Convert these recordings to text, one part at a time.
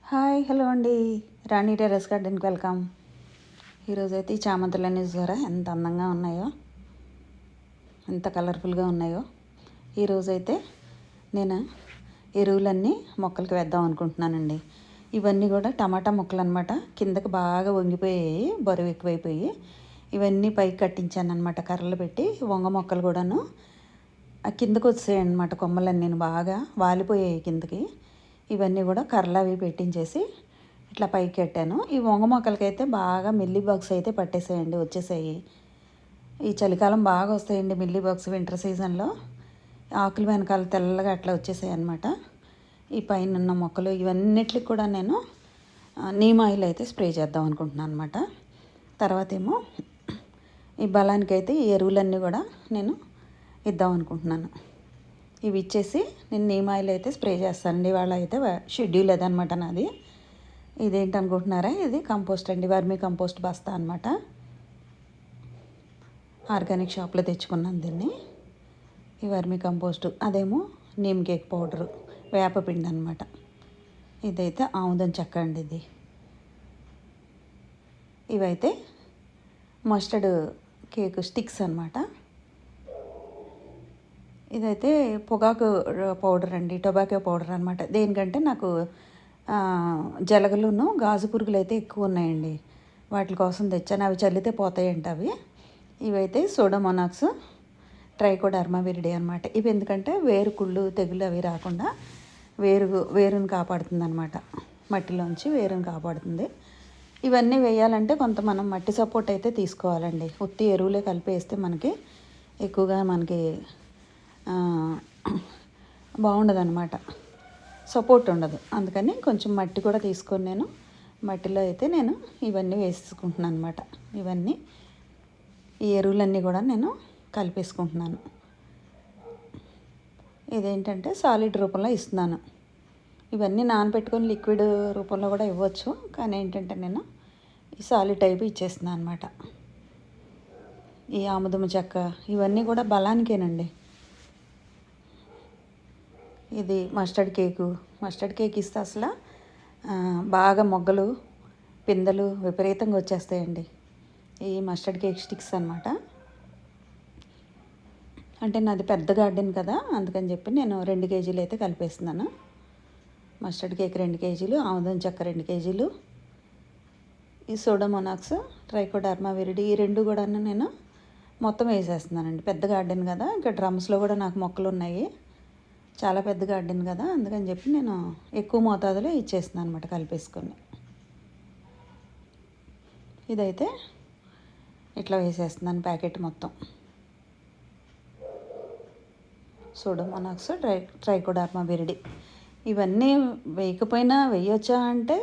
Hi hello అండి. రాణి terrace గార్డెన్కి welcome. ఈరోజైతే ఈ చామంతులన్నీ చూసారా ఎంత అందంగా ఉన్నాయో, ఎంత కలర్ఫుల్గా ఉన్నాయో. ఈరోజైతే నేను ఎరువులన్నీ మొక్కలకి వేద్దాం అనుకుంటున్నానండి. ఇవన్నీ కూడా టమాటా మొక్కలు అనమాట. కిందకి బాగా వంగిపోయాయి, బరువు ఎక్కువైపోయి ఇవన్నీ పైకి కట్టించాను అనమాట కర్రలు పెట్టి. వంగ మొక్కలు కూడాను కిందకు వచ్చాయి అనమాట. కొమ్మలన్నీ బాగా వాలిపోయాయి కిందకి. ఇవన్నీ కూడా కర్రలు అవి పెట్టించేసి ఇట్లా పైకి కట్టాను. ఈ వంగ మొక్కలకైతే బాగా మిల్లీ బగ్స్ అయితే పట్టేసాయండి, వచ్చేసాయి. ఈ చలికాలం బాగా వస్తాయండి మిల్లీ బగ్స్ వింటర్ సీజన్లో. ఆకులు వెనకాల తెల్లగా అట్లా వచ్చేసాయి అనమాట. ఈ పైన ఉన్న మొక్కలు ఇవన్నిటికి కూడా నేను నీమ్ ఆయిల్ అయితే స్ప్రే చేద్దాం అనుకుంటున్నాను అనమాట. తర్వాత ఏమో ఈ బలానికైతే ఈ ఎరువులన్నీ కూడా నేను ఇద్దాం అనుకుంటున్నాను. ఇవి ఇచ్చేసి నేను నీమ్ ఆయిల్ అయితే స్ప్రే చేస్తానండి. ఇవాళ అయితే షెడ్యూల్ అదనమాట నాది. ఇదేంటి అనుకుంటున్నారా, ఇది కంపోస్ట్ అండి, వర్మీ కంపోస్ట్ బస్తా అనమాట. ఆర్గానిక్ షాప్లో తెచ్చుకున్నాను దీన్ని. ఈ వర్మీ కంపోస్టు అదేమో నీమ్ కేక్ పౌడరు, వేపపిండి అనమాట. ఇదైతే ఆముదం చెక్క అండి. ఇవైతే మస్టర్డ్ కేక్ స్టిక్స్ అనమాట. ఇదైతే పొగాకు పౌడర్ అండి, టొబాకో పౌడర్ అనమాట. దేనికంటే నాకు జలగలును గాజు పురుగులు అయితే ఎక్కువ ఉన్నాయండి, వాటి కోసం తెచ్చాను. అవి చల్లితే పోతాయంట అవి. ఇవైతే సూడోమోనాక్స్, ట్రైకోడర్మా విరిడి అనమాట. ఇవి ఎందుకంటే వేరు కుళ్ళు తెగులు అవి రాకుండా వేరుని కాపాడుతుంది అనమాట. మట్టిలోంచి వేరుని కాపాడుతుంది. ఇవన్నీ వేయాలంటే కొంత మనం మట్టి సపోర్ట్ అయితే తీసుకోవాలండి. ఉత్తి ఎరువులే కలిపి వేస్తే మనకి ఎక్కువగా బాగుండదు అనమాట, సపోర్ట్ ఉండదు. అందుకని కొంచెం మట్టి కూడా తీసుకొని నేను మట్టిలో అయితే నేను ఇవన్నీ వేసేసుకుంటున్నాను అనమాట. ఇవన్నీ ఈ ఎరువులన్నీ కూడా నేను కలిపేసుకుంటున్నాను. ఇదేంటంటే సాలిడ్ రూపంలో ఇస్తున్నాను. ఇవన్నీ నానబెట్టుకొని లిక్విడ్ రూపంలో కూడా ఇవ్వచ్చు, కానీ ఏంటంటే నేను ఈ సాలిడ్ టైప్ ఇచ్చేస్తున్నాను అనమాట. ఈ ఆముదము చెక్క ఇవన్నీ కూడా బలానికేనండి. ఇది మస్టర్డ్ కేక్ ఇస్తే అసలు బాగా మొగ్గలు పిందెలు విపరీతంగా వచ్చేస్తాయండి. ఈ మస్టర్డ్ కేక్ స్టిక్స్ అనమాట. అంటే నాది పెద్ద గార్డెన్ కదా, అందుకని చెప్పి నేను 2 కేజీలు అయితే కలిపేస్తున్నాను. మస్టర్డ్ కేక్ 2 కేజీలు, ఆముదం చెక్క 2 కేజీలు, ఈ సూడోమోనాక్స్, ట్రైకోడర్మా విరిడి ఈ 2 కూడా నేను మొత్తం వేసేస్తున్నానండి. పెద్ద గార్డెన్ కదా, ఇంకా డ్రమ్స్లో కూడా నాకు మొక్కలు ఉన్నాయి. చాలా పెద్ద గార్డెన్ కదా, అందుకని చెప్పి నేను ఎక్కువ మోతాదులో ఇచ్చేస్తున్నాను అనమాట కలిపేసుకొని. ఇదైతే ఇట్లా వేసేస్తున్నాను ప్యాకెట్ మొత్తం. సూడోమోనాక్స్, ట్రైకోడర్మా విరిడి ఇవన్నీ వేయొచ్చా అంటే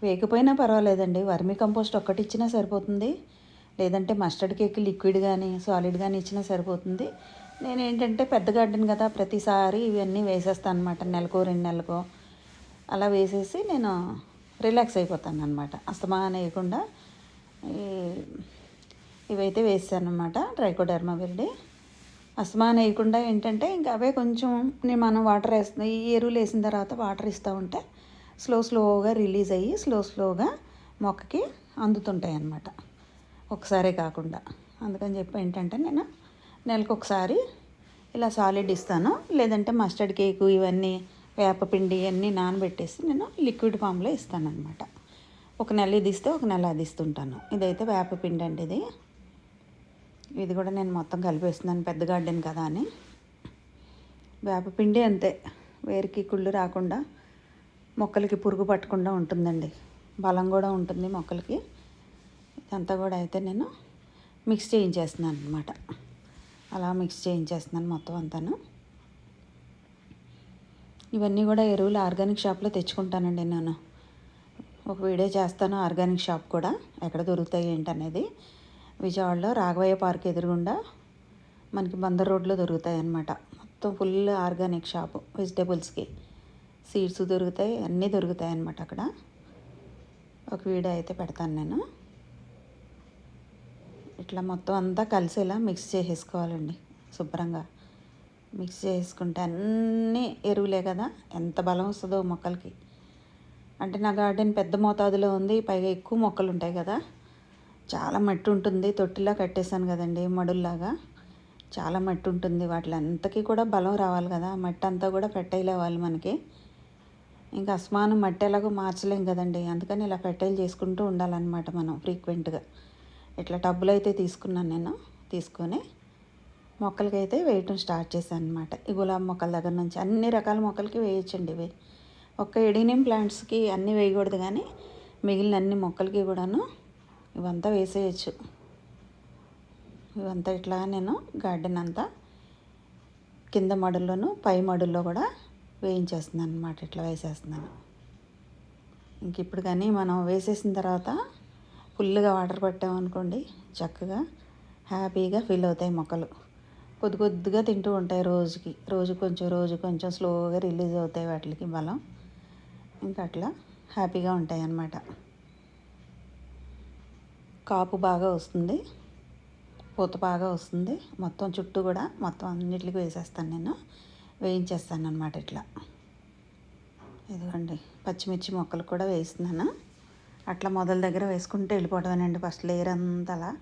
వేయకపోయినా పర్వాలేదండి. వర్మీ కంపోస్ట్ ఒక్కటి ఇచ్చినా సరిపోతుంది, లేదంటే మస్టర్డ్ కేక్ లిక్విడ్ కానీ సాలిడ్ కానీ ఇచ్చినా సరిపోతుంది. నేను ఏంటంటే పెద్ద గార్డెన్ కదా, ప్రతిసారి ఇవన్నీ వేసేస్తాను అనమాట. నెలకో 2 నెలలకో అలా వేసేసి నేను రిలాక్స్ అయిపోతాను అనమాట. అస్తమానం వేయకుండా ఇవైతే వేసాను అనమాట. ట్రైకోడర్మా విరిడి అస్తమానం వేయకుండా ఏంటంటే ఇంకా అవే కొంచెం మనం వాటర్ వేస్తున్నాం. ఈ ఎరువులు వేసిన తర్వాత వాటర్ ఇస్తూ ఉంటే స్లోగా రిలీజ్ అయ్యి స్లోగా మొక్కకి అందుతుంటాయి అన్నమాట, ఒకసారే కాకుండా. అందుకని చెప్పి ఏంటంటే నేను నెలకు ఒకసారి ఇలా సాలిడ్ ఇస్తాను, లేదంటే మస్టర్డ్ కేకు ఇవన్నీ వేపపిండి ఇవన్నీ నానబెట్టేసి నేను లిక్విడ్ ఫామ్లో ఇస్తాను అనమాట. ఒక నెల ఇది ఇస్తే ఒక నెల అది ఇస్తుంటాను. ఇదైతే వేపపిండి అండి. ఇది కూడా నేను మొత్తం కలిపేస్తున్నాను, పెద్ద గార్డెన్ కదా అని. వేపపిండి అంతే, వేరికి కుళ్ళు రాకుండా మొక్కలకి పురుగు పట్టకుండా ఉంటుందండి, బలం కూడా ఉంటుంది మొక్కలకి. ఇదంతా కూడా అయితే నేను మిక్స్ చేయించేస్తున్నాను అనమాట. అలా మిక్స్ చేయించేస్తున్నాను మొత్తం అంతాను. ఇవన్నీ కూడా ఎరువులు ఆర్గానిక్ షాప్లో తెచ్చుకుంటానండి నేను. ఒక వీడియో చేస్తాను ఆర్గానిక్ షాప్ కూడా ఎక్కడ దొరుకుతాయి ఏంటనేది. విజయవాడలో రాఘవయ్య పార్క్ ఎదురుగుండా మనకి బందర్ రోడ్లో దొరుకుతాయి అన్నమాట. మొత్తం ఫుల్ ఆర్గానిక్ షాపు, వెజిటేబుల్స్కి సీడ్స్ దొరుకుతాయి, అన్నీ దొరుకుతాయి అన్నమాట అక్కడ. ఒక వీడియో అయితే పెడతాను నేను. ఇట్లా మొత్తం అంతా కలిసేలా మిక్స్ చేసేసుకోవాలండి. శుభ్రంగా మిక్స్ చేసుకుంటే అన్నీ ఎరువులే కదా, ఎంత బలం వస్తుందో మొక్కలకి. అంటే నా గార్డెన్ పెద్ద మోతాదులో ఉంది, పైగా ఎక్కువ మొక్కలు ఉంటాయి కదా, చాలా మట్టి ఉంటుంది. తొట్టిలా కట్టేశాను కదండి, మడుల్లాగా చాలా మట్టి ఉంటుంది. వాటిలంతకీ కూడా బలం రావాలి కదా, మట్టి అంతా కూడా ఫెర్టైల్ అవ్వాలి మనకి. ఇంకా అస్మానం మట్టి ఎలాగో మార్చలేం కదండి, అందుకని ఇలా ఫెర్టైల్ చేసుకుంటూ ఉండాలన్నమాట మనం ఫ్రీక్వెంట్గా. ఇట్లా టబ్బులు అయితే తీసుకున్నాను నేను. తీసుకొని మొక్కలకైతే వేయటం స్టార్ట్ చేశాను అనమాట. ఈ గులాబీ మొక్కల దగ్గర నుంచి అన్ని రకాల మొక్కలకి వేయచ్చండి ఇవి. ఒక్క ఎడీనియం ప్లాంట్స్కి అన్నీ వేయకూడదు, కానీ మిగిలిన అన్ని మొక్కలకి కూడాను ఇవంతా వేసేయచ్చు. ఇవంతా ఇట్లా నేను గార్డెన్ అంతా కింద మడుల్లోనూ పై మడుల్లో కూడా వేయించేస్తున్నాను అనమాట. ఇట్లా వేసేస్తున్నాను. ఇంక ఇప్పుడు కానీ మనం వేసేసిన తర్వాత ఫుల్గా వాటర్ పట్టామనుకోండి, చక్కగా హ్యాపీగా ఫీల్ అవుతాయి మొక్కలు. కొద్ది కొద్దిగా తింటూ ఉంటాయి రోజు కొంచెం స్లోగా రిలీజ్ అవుతాయి వాటికి బలం. ఇంకా అట్లా హ్యాపీగా ఉంటాయి అన్నమాట. కాపు బాగా వస్తుంది, పూత బాగా వస్తుంది. మొత్తం చుట్టూ కూడా మొత్తం అన్నిటికీ వేసేస్తాను నేను, వేయించేస్తాను అన్నమాట. ఇట్లా ఇదిగోండి పచ్చిమిర్చి మొక్కలు కూడా వేస్తున్నాను. అట్లా మొదల దగ్గర వేసుకుంటూ వెళ్ళిపోవడమేనండి. ఫస్ట్ లేయర్ అంతా అలా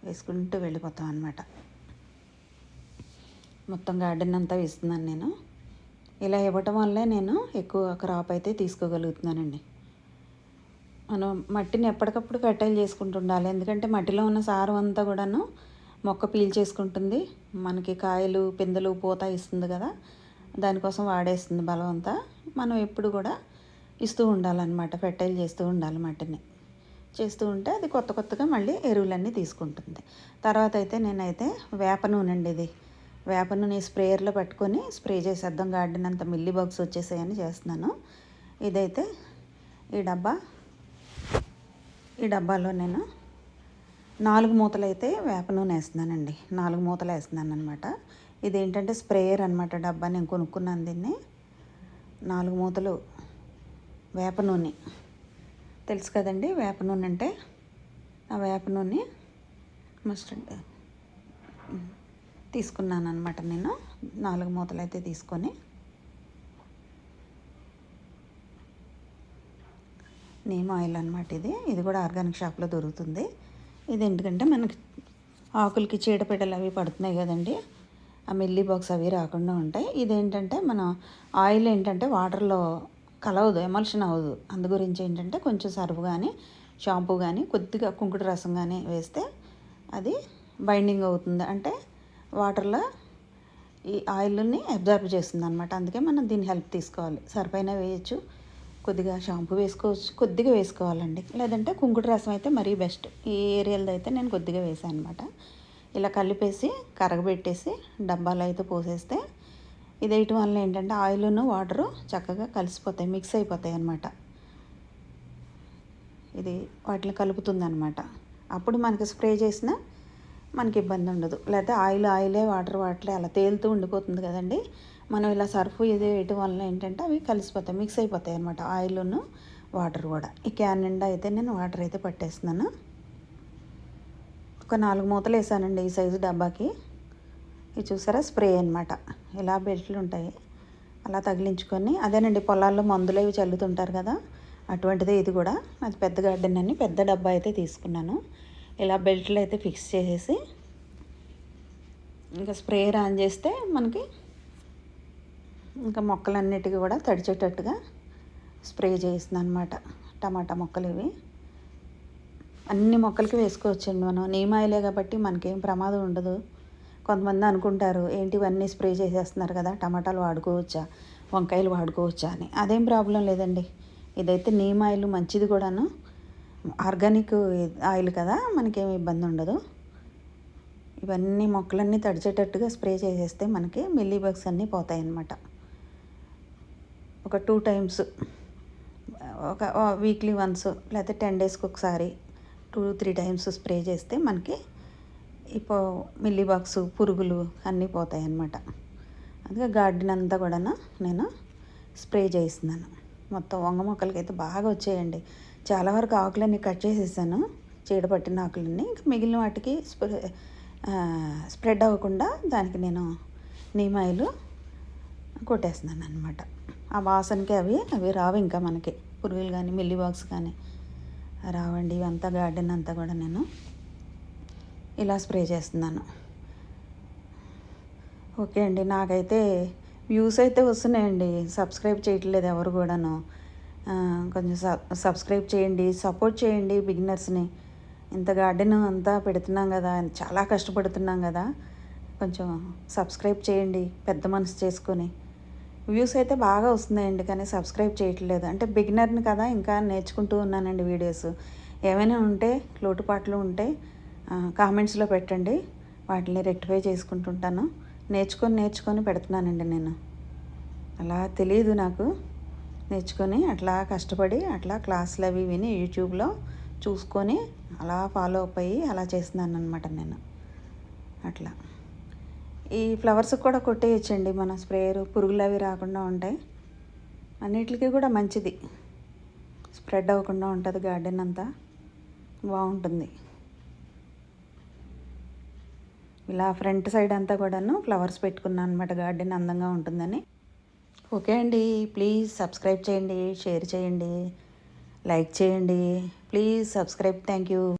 వేసుకుంటూ వెళ్ళిపోతాం అన్నమాట. మొత్తం గార్డెన్ అంతా వేస్తున్నాను నేను. ఇలా ఇవ్వటం వల్లే నేను ఎక్కువ క్రాప్ అయితే తీసుకోగలుగుతున్నానండి. మనం మట్టిని ఎప్పటికప్పుడు ఫెర్టైల్ చేసుకుంటూ ఉండాలి, ఎందుకంటే మట్టిలో ఉన్న సారం అంతా కూడాను మొక్క పీల్చేసుకుంటుంది. మనకి కాయలు పిందెలు పూత ఇస్తుంది కదా, దానికోసం వాడేస్తుంది బలం అంతా. మనం ఎప్పుడు కూడా ఇస్తూ ఉండాలన్నమాట, ఫెర్టైల్ చేస్తూ ఉండాలి. మట్టిని చేస్తూ ఉంటే అది కొత్తగా మళ్ళీ ఎరువులన్నీ తీసుకుంటుంది. తర్వాత అయితే నేనైతే వేప నూనె అండి, ఇది వేప నూనె స్ప్రేయర్లో పెట్టుకొని స్ప్రే చేసేద్దాం, గార్డెన్ అంతా మిల్లీ బగ్స్ వచ్చేసాయని చేస్తున్నాను. ఇదైతే ఈ డబ్బాలో నేను 4 మూతలు అయితే వేప నూనె వేస్తున్నానండి. 4 మూతలు వేస్తున్నాను అనమాట. ఇదేంటంటే స్ప్రేయర్ అనమాట డబ్బా, నేను కొనుక్కున్నాను దీన్ని. 4 మూతలు వేప నూనె తెలుసు కదండి, వేప నూనె అంటే ఆ వేప నూనె మస్టర్డ్ తీసుకున్నాను అనమాట. నేను 4 మూతలు అయితే తీసుకొని నీమ్ ఆయిల్ అనమాట. ఇది కూడా ఆర్గానిక్ షాప్లో దొరుకుతుంది. ఇది ఎందుకంటే మనకి ఆకులకి చీడపీడలు అవి పడుతున్నాయి కదండి, ఆ మిల్లీ బాక్స్ అవి రాకుండా ఉంటాయి. ఇదేంటంటే మన ఆయిల్ ఏంటంటే వాటర్లో కలవదు, ఎమల్షన్ అవ్వదు. అందు గురించి ఏంటంటే కొంచెం సర్ఫ్ కానీ షాంపూ కానీ కొద్దిగా కుంకుడు రసం కానీ వేస్తే అది బైండింగ్ అవుతుంది, అంటే వాటర్లో ఈ ఆయిల్ని అబ్జర్వ్ చేస్తుంది అనమాట. అందుకే మనం దీని హెల్ప్ తీసుకోవాలి. సర్ఫ్ అయినా వేయచ్చు, కొద్దిగా షాంపూ వేసుకోవచ్చు, కొద్దిగా వేసుకోవాలండి. లేదంటే కుంకుడు రసం అయితే మరీ బెస్ట్. ఈ ఏరియాలో అయితే నేను కొద్దిగా వేసాను అనమాట. ఇలా కలిపేసి కరగబెట్టేసి డబ్బాలో అయితే పోసేస్తే ఇది వేయటం వల్ల ఏంటంటే ఆయిల్ను వాటరు చక్కగా కలిసిపోతాయి, మిక్స్ అయిపోతాయి అన్నమాట. ఇది వాటిని కలుపుతుంది అనమాట. అప్పుడు మనకి స్ప్రే చేసినా మనకి ఇబ్బంది ఉండదు. లేకపోతే ఆయిలే వాటరే అలా తేలుతూ ఉండిపోతుంది కదండి. మనం ఇలా సర్ఫ్ ఇది వేయటం వల్ల ఏంటంటే అవి కలిసిపోతాయి, మిక్స్ అయిపోతాయి అన్నమాట, ఆయిల్ను వాటర్ కూడా. ఈ క్యాన్ నిండా అయితే నేను వాటర్ అయితే పట్టేస్తున్నాను. ఒక 4 మూతలు వేసానండి ఈ సైజు డబ్బాకి. ఇది చూసారా స్ప్రే అనమాట. ఇలా బెల్ట్లు ఉంటాయి, అలా తగిలించుకొని, అదేనండి పొలాల్లో మందులు అవి చల్లుతుంటారు కదా, అటువంటిదే ఇది కూడా. అది పెద్ద గార్డెన్ అని పెద్ద డబ్బా అయితే తీసుకున్నాను. ఇలా బెల్ట్లు అయితే ఫిక్స్ చేసేసి ఇంకా స్ప్రేయర్ ఆన్ చేస్తే మనకి ఇంకా మొక్కలన్నిటికీ కూడా తడిచేటట్టుగా స్ప్రే చేస్తున్నాను అనమాట. టమాటా మొక్కలు ఇవి అన్ని మొక్కలకి వేసుకోవచ్చండి మనం. నీమ్ ఆయిలే కాబట్టి మనకేం ప్రమాదం ఉండదు. కొంతమంది అనుకుంటారు ఏంటి ఇవన్నీ స్ప్రే చేసేస్తున్నారు కదా, టమాటాలు వాడుకోవచ్చా, వంకాయలు వాడుకోవచ్చా అని. అదేం ప్రాబ్లం లేదండి. ఇదైతే నీమ్ ఆయిల్ మంచిది కూడాను, ఆర్గానిక్ ఆయిల్ కదా, మనకేం ఇబ్బంది ఉండదు. ఇవన్నీ మొక్కలన్నీ తడిచేటట్టుగా స్ప్రే చేసేస్తే మనకి మిల్లీ బగ్స్ అన్నీ పోతాయి అన్నమాట. ఒక 2 టైమ్స్, ఒక వీక్లీ వన్స్ లేకపోతే 10 డేస్కి ఒకసారి 2-3 టైమ్స్ స్ప్రే చేస్తే మనకి మిల్లీ బాక్స్ పురుగులు అన్నీ పోతాయి అన్నమాట. అందుకే గార్డెన్ అంతా కూడా నేను స్ప్రే చేస్తున్నాను. మొత్తం వంగ మొక్కలకి అయితే బాగా వచ్చాయండి. చాలా వరకు ఆకులన్నీ కట్ చేసేసాను, చీడపట్టిన ఆకులన్నీ. ఇంకా మిగిలిన వాటికి స్ప్రెడ్ అవ్వకుండా దానికి నేను నీమ్ ఆయిల్ కొట్టేస్తున్నాను అనమాట. ఆ వాసనకి అవి రావు ఇంకా మనకి పురుగులు కానీ మిల్లీ బాక్స్ కానీ రావండి. ఇవంతా గార్డెన్ అంతా కూడా నేను ఇలా స్ప్రే చేస్తున్నాను. ఓకే అండి, నాకైతే వ్యూస్ అయితే వస్తున్నాయండి. సబ్స్క్రైబ్ చేయట్లేదు ఎవరు కూడాను. కొంచెం సబ్స్క్రైబ్ చేయండి, సపోర్ట్ చేయండి బిగినర్స్ని. ఇంత గార్డెన్ అంతా పెడుతున్నాం కదా, చాలా కష్టపడుతున్నాం కదా, కొంచెం సబ్స్క్రైబ్ చేయండి పెద్ద మనసు చేసుకొని. వ్యూస్ అయితే బాగా వస్తున్నాయండి, కానీ సబ్స్క్రైబ్ చేయట్లేదు. అంటే బిగినర్ని కదా, ఇంకా నేర్చుకుంటూ ఉన్నానండి. వీడియోస్ ఏమైనా ఉంటే లోటుపాట్లు ఉంటే కామెంట్స్లో పెట్టండి, వాటిని రెక్టిఫై చేసుకుంటుంటాను. నేర్చుకొని పెడుతున్నానండి నేను. అలా తెలియదు నాకు, నేర్చుకొని అట్లా కష్టపడి అట్లా క్లాసులు అవి విని యూట్యూబ్లో చూసుకొని అలా ఫాలో అప్ అయ్యి అలా చేస్తున్నాను అనమాట నేను. అట్లా ఈ ఫ్లవర్స్కి కూడా కొట్టేయచ్చండి మన స్ప్రేయర్, పురుగులు అవి రాకుండా ఉంటాయి. అన్నిటికీ కూడా మంచిది, స్ప్రెడ్ అవ్వకుండా ఉంటుంది, గార్డెన్ అంతా బాగుంటుంది. ఇలా ఫ్రంట్ సైడ్ అంతా కూడాను ఫ్లవర్స్ పెట్టుకున్నాను అనమాట, గార్డెన్ అందంగా ఉంటుందని. ఓకే అండి, ప్లీజ్ సబ్స్క్రైబ్ చేయండి, షేర్ చేయండి, లైక్ చేయండి. Please subscribe. Thank you.